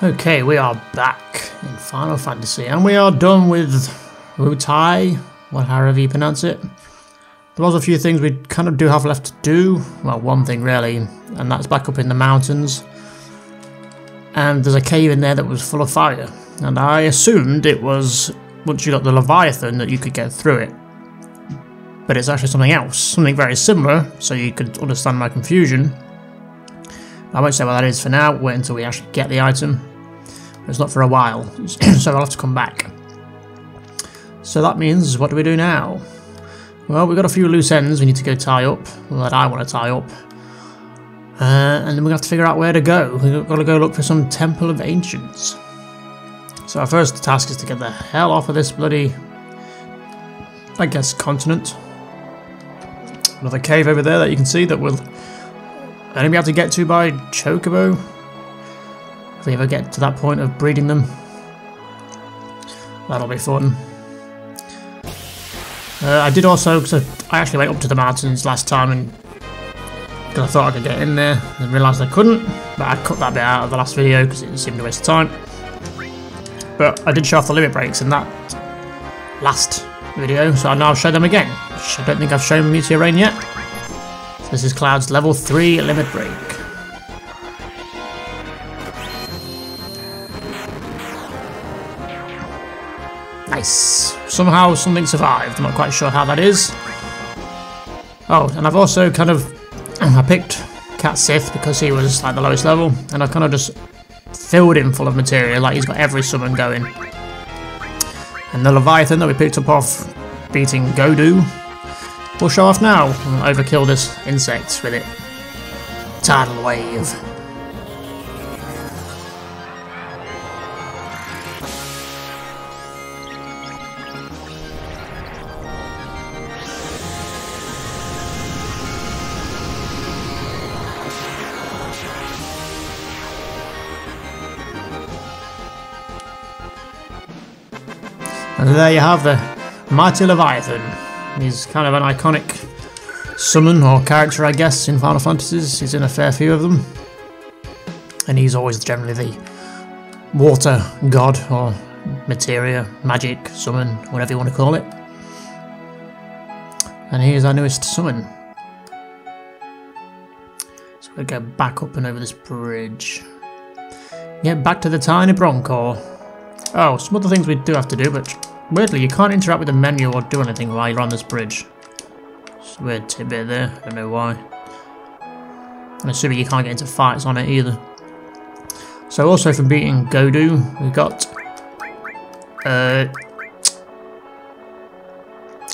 Okay, we are back in Final Fantasy, and we are done with VII, however you pronounce it. There was a few things we kind of do have left to do. Well, one thing really, and that's back up in the mountains. And there's a cave in there that was full of fire, and I assumed it was, once you got the Leviathan, that you could get through it. But it's actually something else, something very similar, so you could understand my confusion. I won't say what that is for now, wait until we actually get the item. It's not for a while, so I'll have to come back. So that means, what do we do now? Well, we've got a few loose ends we need to go tie up, that I want to tie up. And then we're going to have to figure out where to go. We've got to go look for some Temple of Ancients. So our first task is to get the hell off of this bloody, I guess, continent. Another cave over there that you can see that we'll only be able to get to by Chocobo. If we ever get to that point of breeding them. That'll be fun. I did also, because I actually went up to the mountains last time and because I thought I could get in there and realised I couldn't, but I cut that bit out of the last video because it seemed a waste of time. But I did show off the limit breaks in that last video, so now I'll show them again, which I don't think I've shown Meteor Rain yet. So this is Cloud's level 3 limit break. Nice. Somehow something survived. I'm not quite sure how that is. Oh, and I've also kind of I picked Cat Sith because he was like the lowest level, and I kind of just filled him full of materia, like he's got every summon going. And the Leviathan that we picked up off beating Godu, we'll show off now and overkill this insect with it. Tidal Wave. And there you have the Mighty Leviathan. He's kind of an iconic summon or character, I guess, in Final Fantasies. He's in a fair few of them. And he's always generally the water god or materia, magic, summon, whatever you want to call it. And here's our newest summon. So we'll go back up and over this bridge. Get back to the tiny Bronco. Oh, some other things we do have to do, but weirdly you can't interact with the menu or do anything while you're on this bridge. It's a weird tidbit there, I don't know why. I'm assuming you can't get into fights on it either. So also for beating Godu, we've got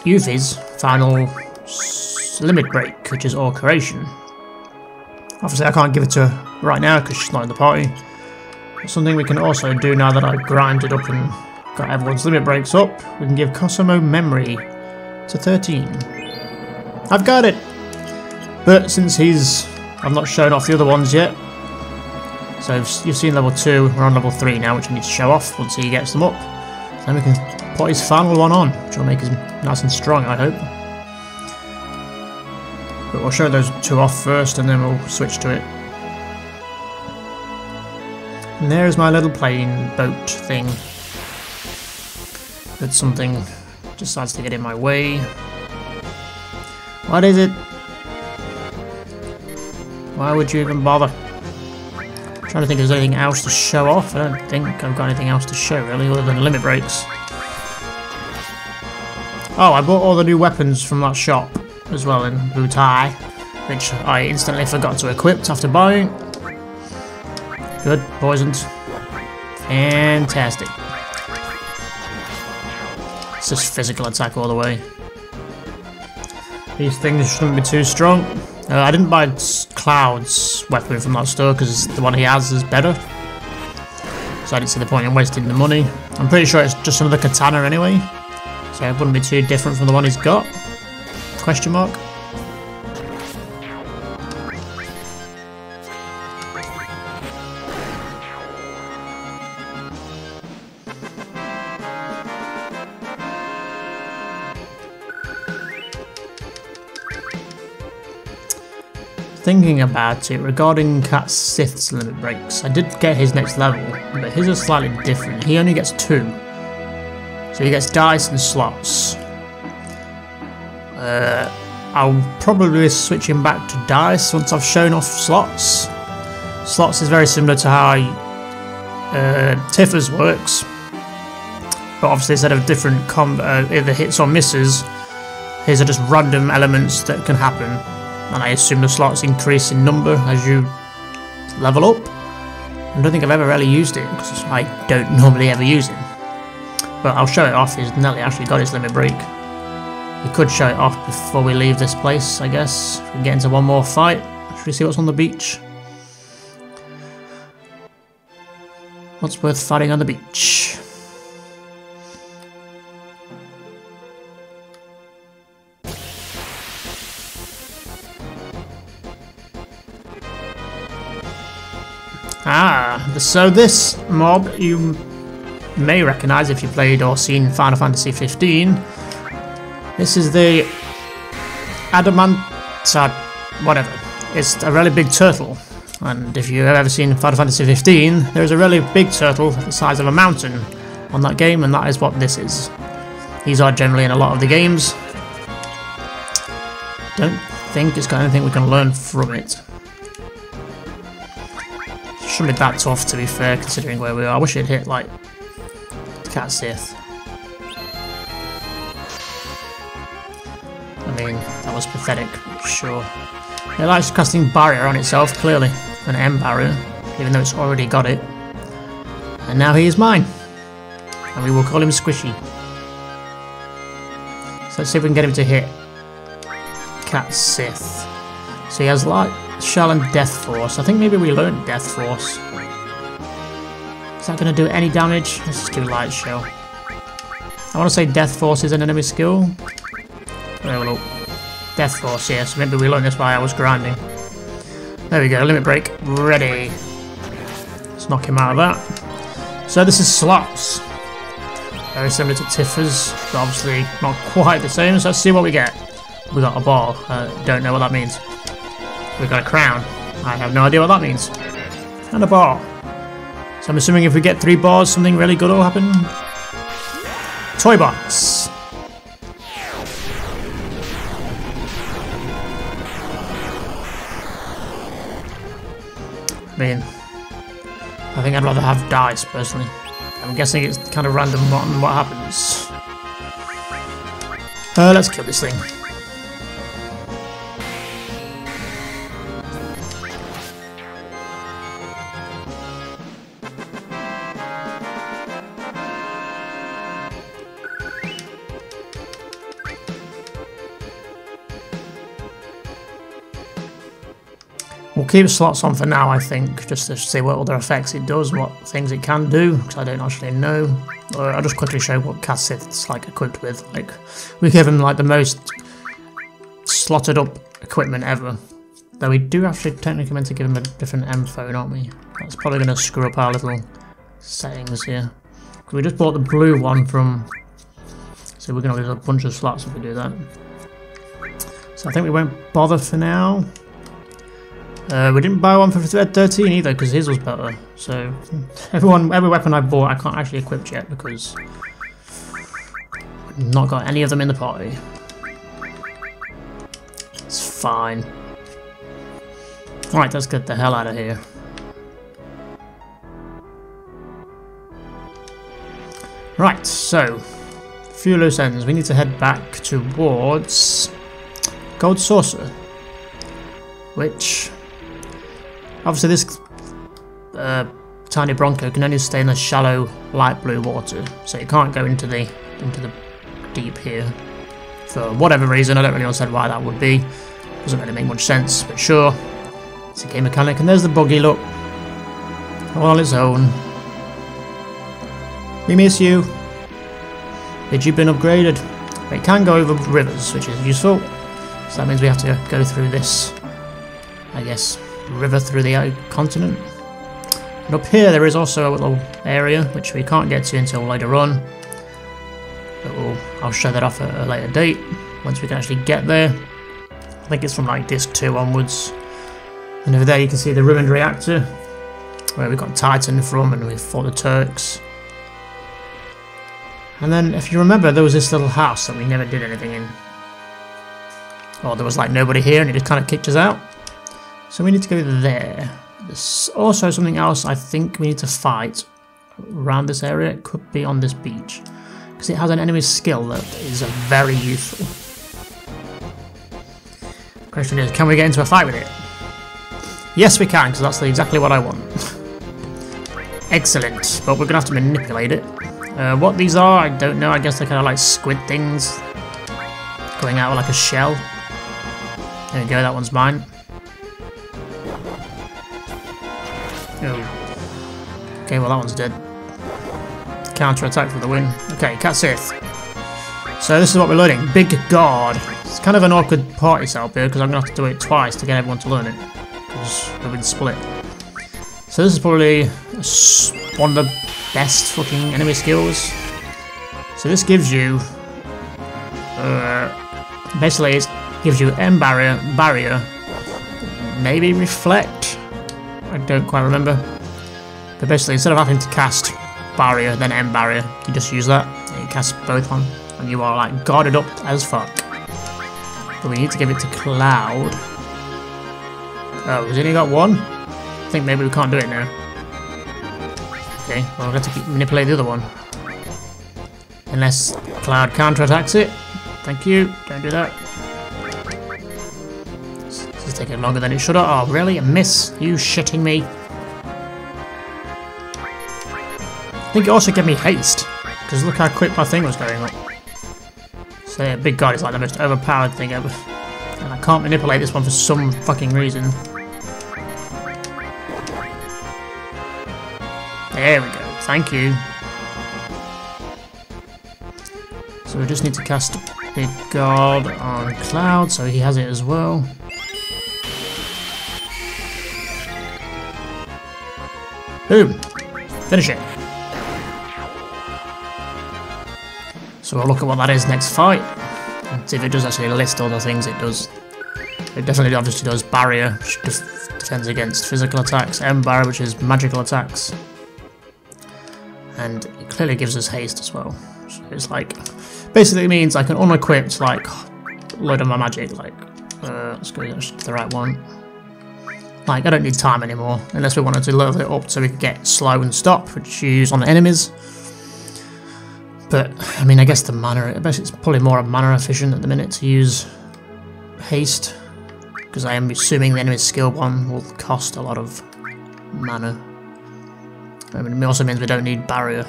Yuffie's final limit break, which is All Creation. Obviously I can't give it to her right now because she's not in the party. Something we can also do now that I've grinded up and got everyone's limit breaks up, we can give Cosimo Memory to 13. I've got it! But since I've not shown off the other ones yet, so you've seen level 2, we're on level 3 now, which we need to show off once he gets them up. Then we can put his final one on, which will make him nice and strong, I hope. But we'll show those 2 off first and then we'll switch to it. And there's my little plane boat thing. But something decides to get in my way. What is it? Why would you even bother? I'm trying to think if there's anything else to show off. I don't think I've got anything else to show really, other than limit breaks. Oh, I bought all the new weapons from that shop as well in VII, which I instantly forgot to equip after buying. Good, poisoned. Fantastic. It's just physical attack all the way. These things shouldn't be too strong. I didn't buy Cloud's weapon from that store because the one he has is better. So I didn't see the point in wasting the money. I'm pretty sure it's just another katana anyway. So it wouldn't be too different from the one he's got. Question mark. thinking about it regarding Cat Sith's limit breaks. I did get his next level, but his is slightly different. He only gets 2. So he gets dice and slots. I'll probably be switching back to dice once I've shown off slots. Slots is very similar to how Tiffers works, but obviously instead of different either hits or misses, his are just random elements that can happen, and I assume the slots increase in number as you level up. I don't think I've ever really used it because I don't normally ever use it, but I'll show it off. He's nearly actually got his limit break. We could show it off before we leave this place, I guess. We can get into one more fight. Should we see what's on the beach? What's worth fighting on the beach? So this mob you may recognise if you played or seen Final Fantasy 15. This is the Adamant... whatever. It's a really big turtle. And if you've ever seen Final Fantasy 15, there's a really big turtle the size of a mountain on that game, and that is what this is. These are generally in a lot of the games. Don't think it's got anything we can learn from it. Shouldn't be that tough, to be fair, considering where we are. I wish it hit, like, Cat Sith. I mean, that was pathetic, sure. It likes casting barrier on itself, clearly. An M barrier, even though it's already got it. And now he is mine. And we will call him Squishy. So let's see if we can get him to hit Cat Sith. So he has like Shell and Death Force. I think maybe we learned Death Force. Is that going to do any damage? Let's just do Light Shell. I want to say Death Force is an enemy skill. Well, Death Force, yeah, so maybe we learned this while I was grinding. There we go, limit break, ready. Let's knock him out of that. So this is slots. Very similar to Tiffers, but obviously not quite the same, so let's see what we get. We got a ball, don't know what that means. We got a crown, I have no idea what that means. And a ball. So I'm assuming if we get 3 balls, something really good will happen. Toy box. I mean, I think I'd rather have dice, personally. I'm guessing it's kind of random what happens. Let's kill this thing. We'll keep slots on for now, I think, just to see what other effects it does and what things it can do, because I don't actually know. I'll just quickly show what Cat Sith's like equipped with. Like, we give him like the most slotted up equipment ever. Though we do actually technically meant to give him a different M phone, aren't we? That's probably going to screw up our little settings here. Because we just bought the blue one from... So we're going to lose a bunch of slots if we do that. So I think we won't bother for now. We didn't buy one for 13 either because his was better. So every weapon I bought I can't actually equip yet because I've not got any of them in the party. It's fine. Right, let's get the hell out of here. Right, so a few loose ends. We need to head back towards Gold Saucer, which obviously this tiny Bronco can only stay in the shallow light blue water, so it can't go into the deep here for whatever reason. I don't really understand why that would be. Doesn't really make much sense, but sure. It's a game mechanic, and there's the buggy, look, all on its own. We miss you. But you've been upgraded. But it can go over rivers, which is useful. So that means we have to go through this, I guess, river through the continent. And up here there is also a little area which we can't get to until later on. But I'll show that off at a later date once we can actually get there. I think it's from like disc 2 onwards. And over there you can see the ruined reactor, where we got Titan from and we fought the Turks. And then, if you remember, there was this little house that we never did anything in. Or there was like nobody here and it just kind of kicked us out. So we need to go there. There's also something else I think we need to fight around this area. It could be on this beach. Because it has an enemy skill that is very useful. The question is, can we get into a fight with it? Yes we can, because that's exactly what I want. Excellent, but we're going to have to manipulate it. What these are, I don't know. I guess they're kind of like squid things. Going out like a shell. There we go, that one's mine. Oh. Okay, well that one's dead. Counter-attack for the win. Okay, Cat Sith. So this is what we're learning. Big God. It's kind of an awkward party setup here because I'm going to have to do it twice to get everyone to learn it. Because we've been split. So this is probably one of the best fucking enemy skills. So this gives you... basically it gives you M barrier, maybe reflect. I don't quite remember. But basically instead of having to cast barrier, then M barrier, you just use that. And you cast both on, and you are like guarded up as fuck. But we need to give it to Cloud. Oh, has he only got one? I think maybe we can't do it now. Okay, well we'll have to keep manipulate the other one. Unless Cloud counter-attacks it. Thank you, don't do that. This is taking longer than it should have. Oh really? A miss? Are you shitting me? I think it also gave me haste, because look how quick my thing was going up. So yeah, Big God is like the most overpowered thing ever. And I can't manipulate this one for some fucking reason. There we go, thank you. So we just need to cast Big God on Cloud, so he has it as well. Boom! Finish it. So we'll look at what that is next fight, and see if it does actually list all the things it does. It definitely obviously does barrier, which defends against physical attacks, M barrier, which is magical attacks, and it clearly gives us haste as well. So it's like, basically means I can unequip like a load of my magic, like, let's go to the right one. Like, I don't need time anymore, unless we wanted to level it up so we could get slow and stop, which you use on the enemies. But, I mean, I guess the mana, it's probably more mana efficient at the minute to use haste, because I am assuming the enemy's skill one will cost a lot of mana. I mean, it also means we don't need barrier.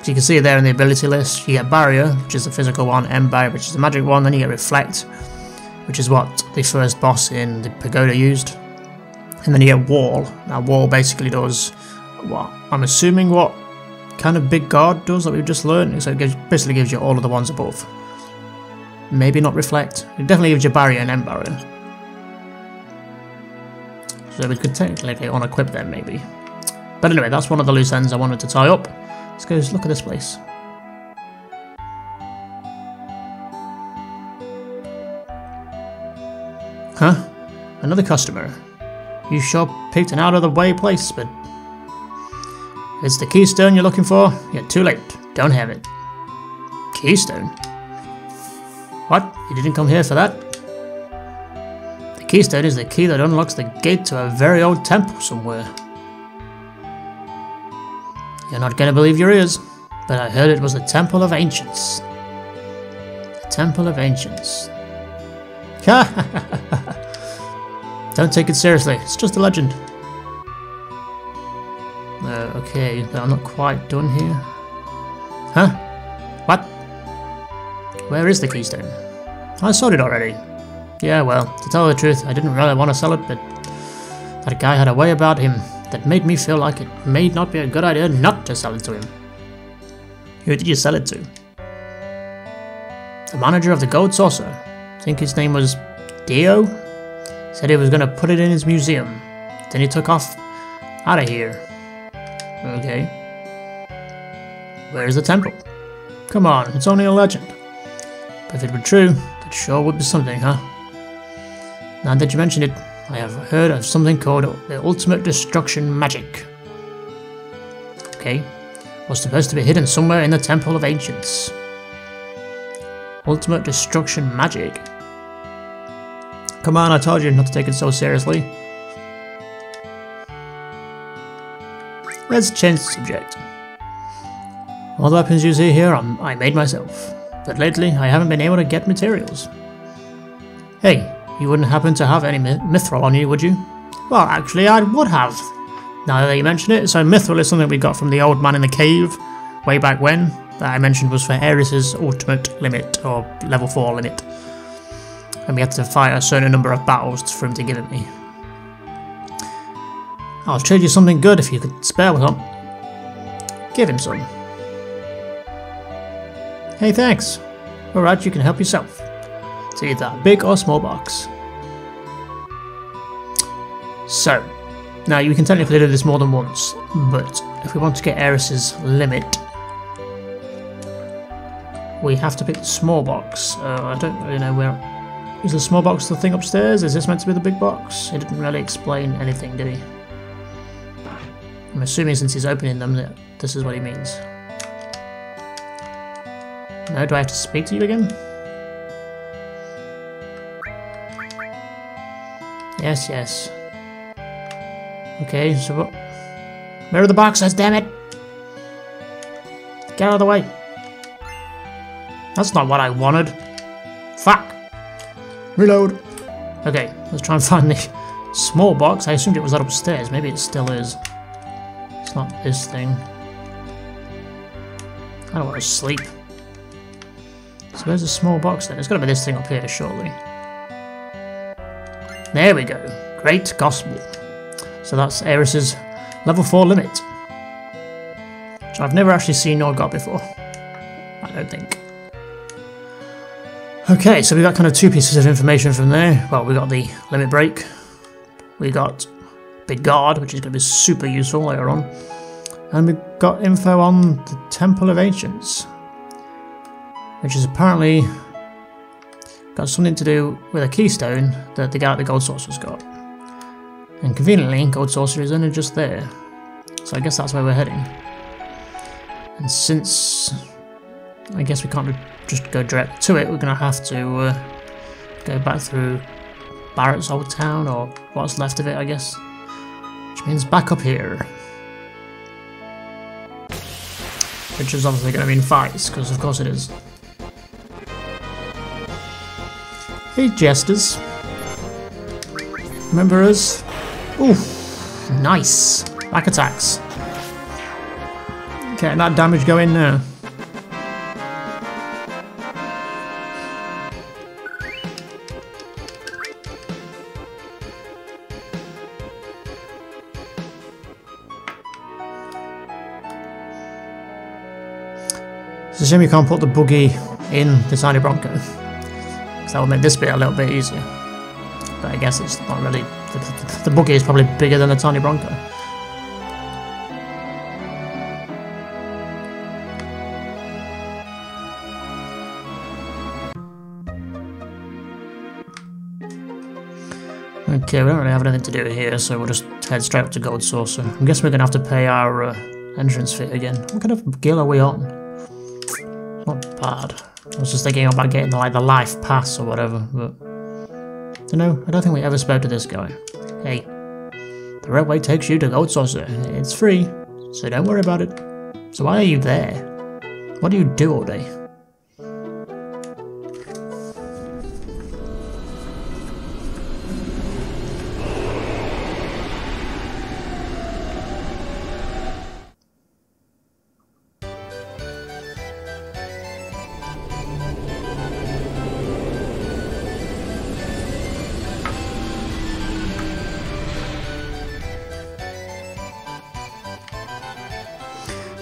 So you can see there in the ability list, you get barrier, which is the physical one, M barrier, which is the magic one, then you get reflect, which is what the first boss in the pagoda used. And then you get wall. Now wall basically does what I'm assuming what kind of Big God does that we've just learned. So it basically gives you all of the ones above. Maybe not reflect. It definitely gives you barrier and M barrier. So we could technically unequip them maybe. But anyway, that's one of the loose ends I wanted to tie up. Let's go look at this place. Huh? Another customer. You sure picked an out-of-the-way place, but... It's the Keystone you're looking for? You're too late. Don't have it. Keystone? What? You didn't come here for that? The Keystone is the key that unlocks the gate to a very old temple somewhere. You're not gonna believe your ears, but I heard it was the Temple of Ancients. The Temple of Ancients. Don't take it seriously, it's just a legend. Okay, but I'm not quite done here. Huh? What? Where is the Keystone? I sold it already. Yeah, well, to tell the truth, I didn't really want to sell it, but that guy had a way about him that made me feel like it may not be a good idea not to sell it to him. Who did you sell it to? The manager of the Gold Saucer. I think his name was Dio? Said he was going to put it in his museum. Then he took off out of here. Okay. Where's the temple? Come on, it's only a legend. But if it were true, that sure would be something, huh? Now that you mention it, I have heard of something called the ultimate destruction magic. Okay. Was supposed to be hidden somewhere in the Temple of Ancients. Ultimate destruction magic. Come on, I told you not to take it so seriously. Let's change the subject. All the weapons you see here I made myself, but lately I haven't been able to get materials. Hey, you wouldn't happen to have any mithril on you, would you? Well, actually I would have, now that you mention it. So mithril is something we got from the old man in the cave, way back when, that I mentioned was for Ares' ultimate limit, or level 4 limit. And we had to fight a certain number of battles for him to give it me. I'll trade you something good if you could spare some. Give him some. Hey, thanks. Alright, you can help yourself. It's either a big or small box. So, now you can technically do this more than once, but if we want to get Ares' limit, we have to pick the small box. I don't really know where... Is the small box the thing upstairs? Is this meant to be the big box? He didn't really explain anything, did he? I'm assuming since he's opening them that this is what he means. No, do I have to speak to you again? Yes, yes. Okay, so what? Where are the boxes, damn it! Get out of the way! That's not what I wanted. Fuck! Reload! Okay, let's try and find the small box. I assumed it was that upstairs. Maybe it still is. It's not this thing. I don't want to sleep. So where's the small box then? It's got to be this thing up here, surely. There we go. Great Gospel. So that's Ares' level 4 limit. Which I've never actually seen or got before. I don't think. Okay, so we got kind of two pieces of information from there. Well, we got the limit break. We got Big Guard, which is going to be super useful later on. And we got info on the Temple of Ancients, which is apparently got something to do with a keystone that the guy at the Gold Sorcerer's got. And conveniently, Gold Sorcerer is only just there. So I guess that's where we're heading. And since I guess we can't just go direct to it, we're going to have to go back through Barrett's old town, or what's left of it, I guess. Which means back up here. Which is obviously going to mean fights, because of course it is. Hey, jesters. Remember us? Ooh, nice. Back attacks. Getting that damage going now. It's a shame you can't put the buggy in the tiny Bronco, because that would make this bit a little bit easier. But I guess it's not really... The buggy is probably bigger than the tiny Bronco. Okay, we don't really have anything to do here, so we'll just head straight up to Gold Saucer. I guess we're going to have to pay our entrance fee again. What kind of guild are we on? Not bad. I was just thinking about getting the life pass or whatever, but... You know, I don't think we ever spoke to this guy. Hey, the railway takes you to Gold Saucer. It's free, so don't worry about it. So why are you there? What do you do all day?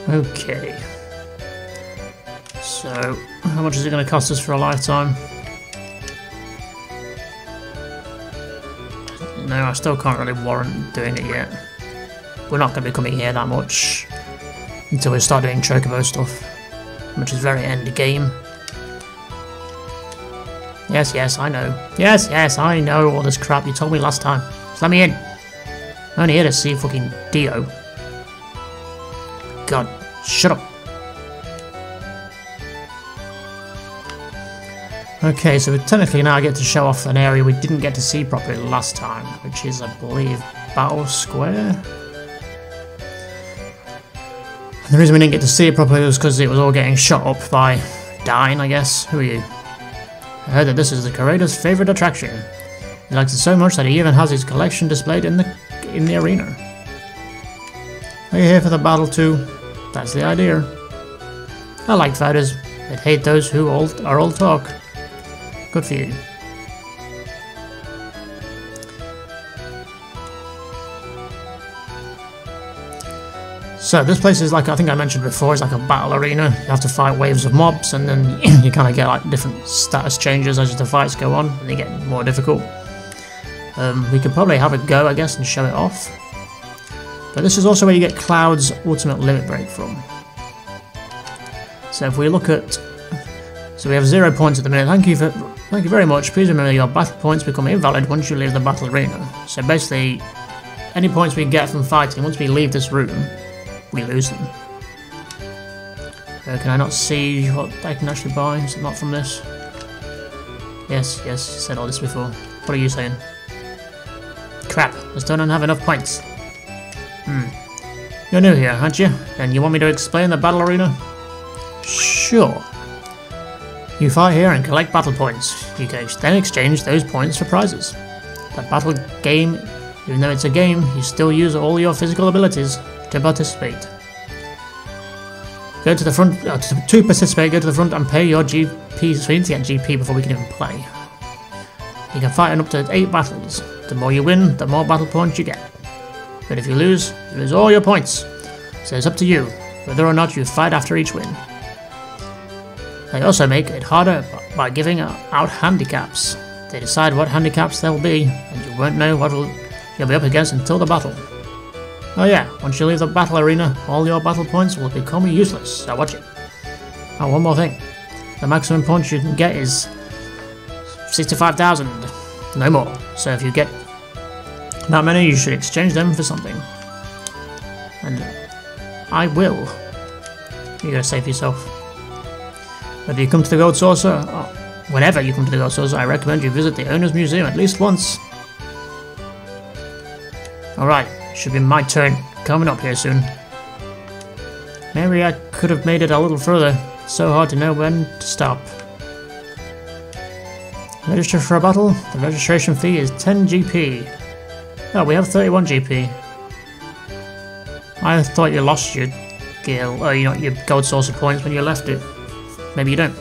Okay, so how much is it going to cost us for a lifetime? No, I still can't really warrant doing it yet. We're not going to be coming here that much until we start doing Chocobo stuff, which is very end game. Yes, I know. Yes, I know all this crap you told me last time. Just let me in. I'm only here to see fucking Dio. God, shut up. Okay, so we technically now get to show off an area we didn't get to see properly last time, which is, I believe, Battle Square. And the reason we didn't get to see it properly was because it was all getting shot up by Dine, I guess. Who are you? I heard that this is the curator's favourite attraction. He likes it so much that he even has his collection displayed in the arena. Are you here for the battle too? That's the idea. I like fighters, but hate those who are all talk. Good for you. So this place is like, I think I mentioned before, it's like a battle arena. You have to fight waves of mobs, and then you kind of get like different status changes as the fights go on, and they get more difficult. We could probably have a go, I guess, and show it off. But this is also where you get Cloud's ultimate limit break from. So if we look at, so we have 0 points at the minute. Thank you very much. Please remember your battle points become invalid once you leave the battle arena. So basically, any points we get from fighting, once we leave this room, we lose them. Can I not see what I can actually buy? Is it not from this? Yes, you said all this before. What are you saying? Crap, I still don't have enough points. You're new here, aren't you? And you want me to explain the battle arena? Sure. You fight here and collect battle points. You can then exchange those points for prizes. The battle game, even though it's a game, you still use all your physical abilities to participate. Go to the front, to participate, go to the front and pay your GP, so we need to get GP before we can even play. You can fight in up to 8 battles. The more you win, the more battle points you get. But if you lose all your points. So it's up to you, whether or not you fight after each win. They also make it harder by giving out handicaps. They decide what handicaps there will be, and you won't know what you'll be up against until the battle. Oh yeah, once you leave the battle arena, all your battle points will become useless, so watch it. Oh, one more thing. The maximum points you can get is 65,000, no more. So if you get that many, you should exchange them for something. And I will. You gotta save yourself. Whether you come to the Gold Saucer, or whenever you come to the Gold Saucer, I recommend you visit the Owner's Museum at least once. Alright, should be my turn coming up here soon. Maybe I could have made it a little further. So hard to know when to stop. Register for a battle. The registration fee is 10 GP. Oh, we have 31 GP. I thought you lost your your Gold Saucer points when you left it. Maybe you don't.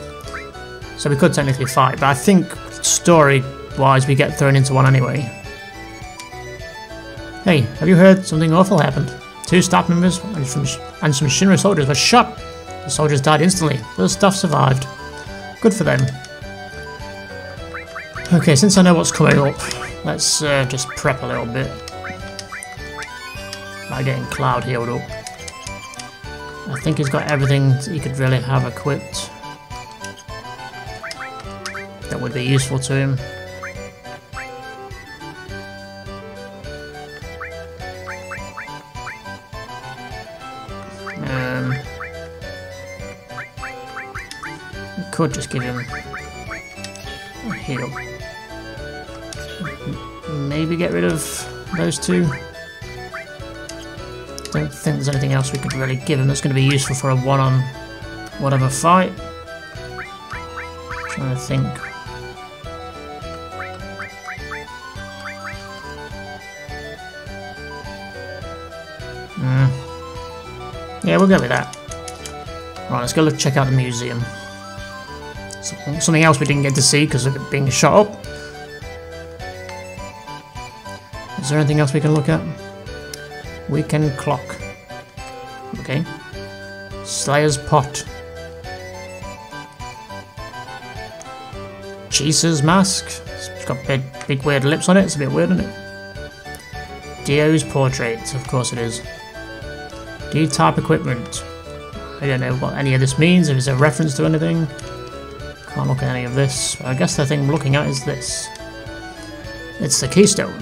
So we could technically fight, but I think story-wise we get thrown into one anyway. Hey, have you heard something awful happened? 2 staff members and some Shinra soldiers were shot. The soldiers died instantly, but the staff survived. Good for them. Okay, since I know what's coming up, let's just prep a little bit by getting Cloud healed up. I think he's got everything he could really have equipped that would be useful to him. We could just give him a heal. Maybe get rid of those 2. Don't think there's anything else we could really give him that's going to be useful for a one-on whatever fight. Trying to think. Yeah, we'll go with that. Right, let's go check out the museum. Something else we didn't get to see because of it being shot up. Is there anything else we can look at? Weekend clock. Okay. Slayer's pot. Jesus mask. It's got big weird lips on it. It's a bit weird, isn't it? Dio's portrait. Of course it is. D-type equipment. I don't know what any of this means. If it's a reference to anything. Can't look at any of this. I guess the thing I'm looking at is this. It's the Keystone.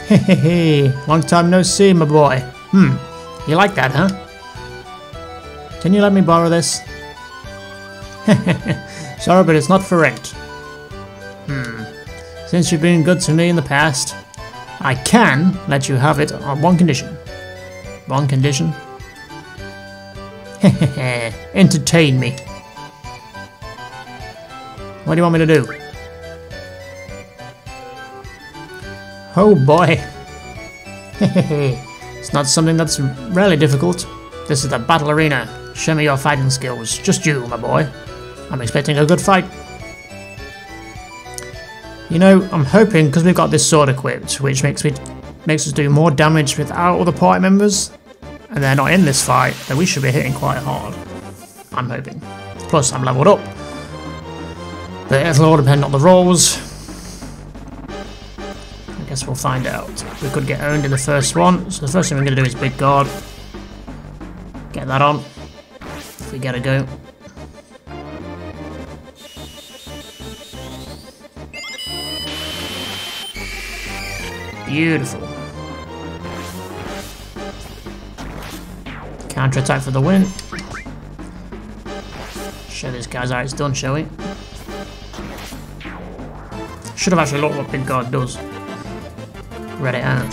Hey, long time no see, my boy. You like that, huh? Can you let me borrow this? Sorry, but it's not for rent. Since you've been good to me in the past, I can let you have it on one condition. One condition? Entertain me. What do you want me to do? Oh boy. It's not something that's really difficult. This is the battle arena. Show me your fighting skills. Just you, my boy. I'm expecting a good fight. You know, I'm hoping, because we've got this sword equipped, which makes us do more damage without other party members, and they're not in this fight, then we should be hitting quite hard. I'm hoping. Plus, I'm leveled up. But it'll all depend on the rolls. I guess we'll find out. We could get owned in the first one, so the first thing we're going to do is big guard. Get that on. If we get a go. Beautiful. Counter attack for the win. Show these guys how it's done, shall we? Should have actually looked what big guard does. Read it out.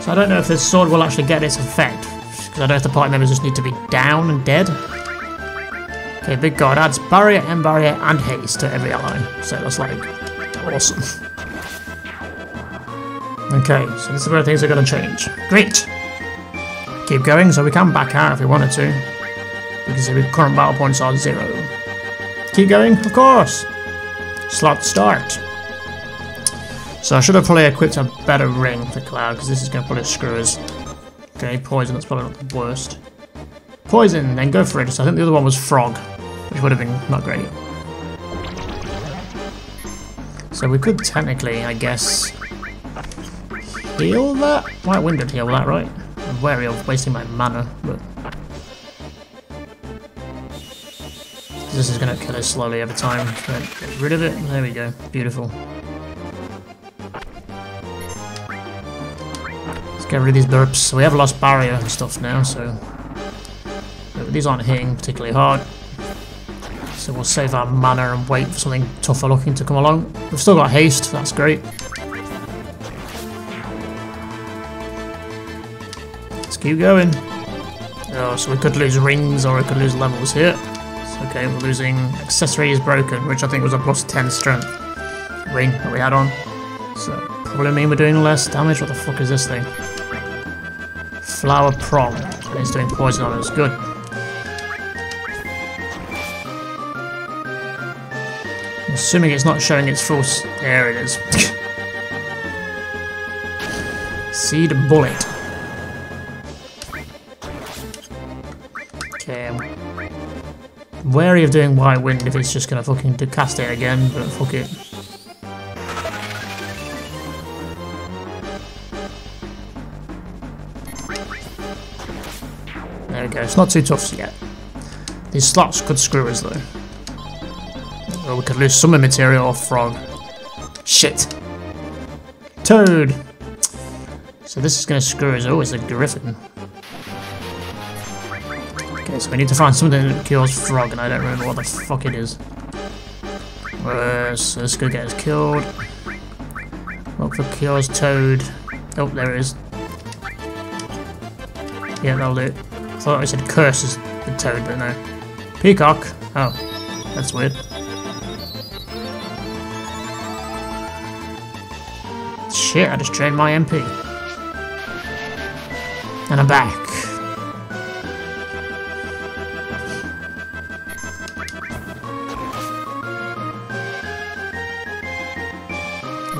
So I don't know if this sword will actually get its effect, because I don't know if the party members just need to be down and dead. Okay, big guard adds barrier, end barrier, and haste to every ally. So that's like awesome. Okay, so this is where things are going to change. Great! Keep going, so we can back out if we wanted to. We can see the current battle points are 0. Keep going, of course! Slot start. So I should have probably equipped a better ring for Cloud, because this is going to probably screw us. Okay, poison, that's probably not the worst. Poison, then go for it. So I think the other one was frog, which would have been not great. So we could technically, I guess, heal that? White Wind did heal that, right? I'm wary of wasting my mana, but this is going to kill us slowly every time. Get rid of it. There we go. Beautiful. Let's get rid of these burps. So we have lost barrier and stuff now, so these aren't hitting particularly hard. So we'll save our mana and wait for something tougher looking to come along. We've still got haste, that's great. Let's keep going. Oh, so we could lose rings or we could lose levels here. So, okay, we're losing accessory is broken, which I think was a plus 10 strength ring that we had on. So probably mean we're doing less damage. What the fuck is this thing? Flower prong. And it's doing poison on us. Good. Assuming it's not showing its full... There it is. Seed bullet. Okay, I'm wary of doing White Wind if it's just gonna fucking cast it again, but fuck it. There we go, it's not too tough yet. These slots could screw us though. Or we could lose summon material or frog. Shit. Toad! So this is going to screw us. Oh, it's a griffin. Okay, so we need to find something that kills frog, and I don't remember what the fuck it is. So this is going to get us killed. Look for cures toad. Oh, there it is. Yeah, that'll do it. I thought I said curses the toad, but no. Peacock. Oh, that's weird. Shit, I just drained my MP. And I'm back.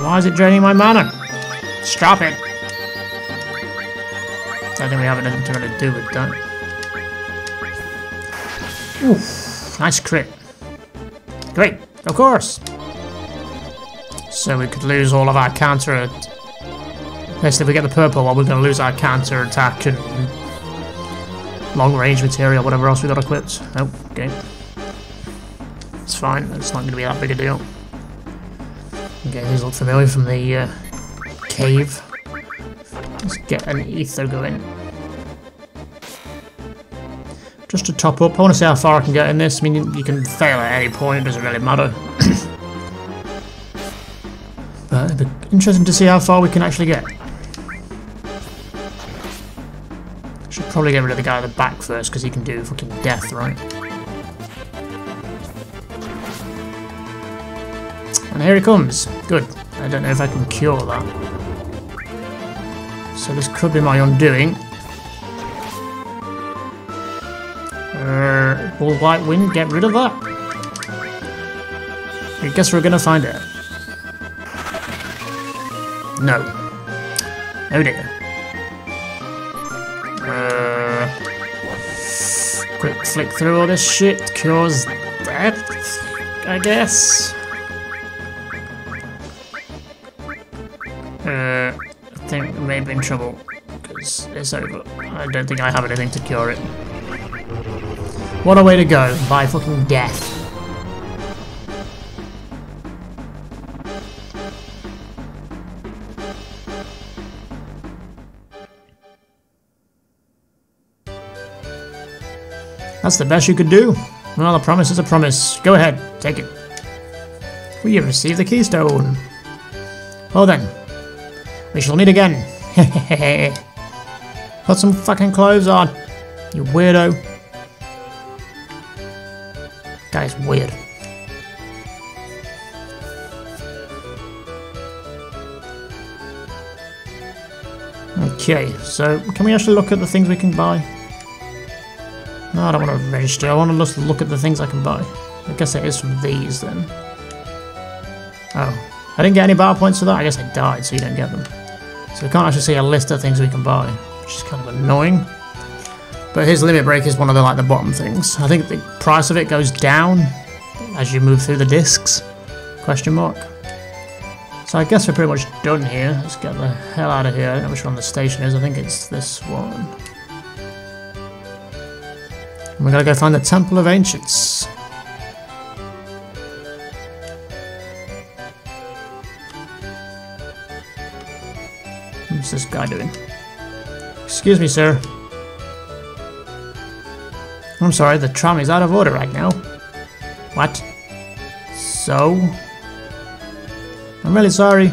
Why is it draining my mana? Stop it. I think we have nothing to really do with that. Oof, nice crit. Great, of course. So we could lose all of our counter. Basically, if we get the purple one, we're going to lose our counter attack and long range material, whatever else we got equipped. Oh, okay. It's fine, it's not going to be that big a deal. Okay, these look familiar from the cave. Let's get an ether going. Just to top up, I want to see how far I can get in this. I mean, you can fail at any point, it doesn't really matter. But it'd be interesting to see how far we can actually get. Should probably get rid of the guy at the back first, because he can do fucking death, right? And here he comes. Good. I don't know if I can cure that. So this could be my undoing. Will White Wind get rid of that? I guess we're gonna find out. No. Oh dear. Quick flick through all this shit. Cures death, I guess. I think we may be in trouble because it's over. I don't think I have anything to cure it. What a way to go, by fucking death. That's the best you could do. Well, a promise is a promise. Go ahead, take it. We have received the Keystone. Well then, we shall meet again. Put some fucking clothes on, you weirdo. Guy's weird. Okay, so can we actually look at the things we can buy? No, I don't want to register. I want to just look at the things I can buy. I guess it is from these then. Oh, I didn't get any battle points for that. I guess I died, so you don't get them. So we can't actually see a list of things we can buy, which is kind of annoying. But his limit break is one of the bottom things. I think the price of it goes down as you move through the discs. Question mark. So I guess we're pretty much done here. Let's get the hell out of here. I don't know which one the station is. I think it's this one. And we gotta go find the Temple of Ancients. What's this guy doing? Excuse me, sir. I'm sorry, the tram is out of order right now. What? So? I'm really sorry.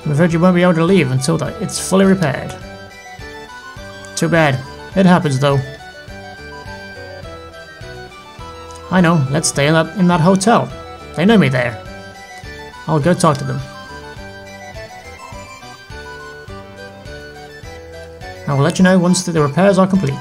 I'm afraid you won't be able to leave until it's fully repaired. Too bad. It happens though. I know, let's stay in that hotel. They know me there. I'll go talk to them. I will let you know once the repairs are complete.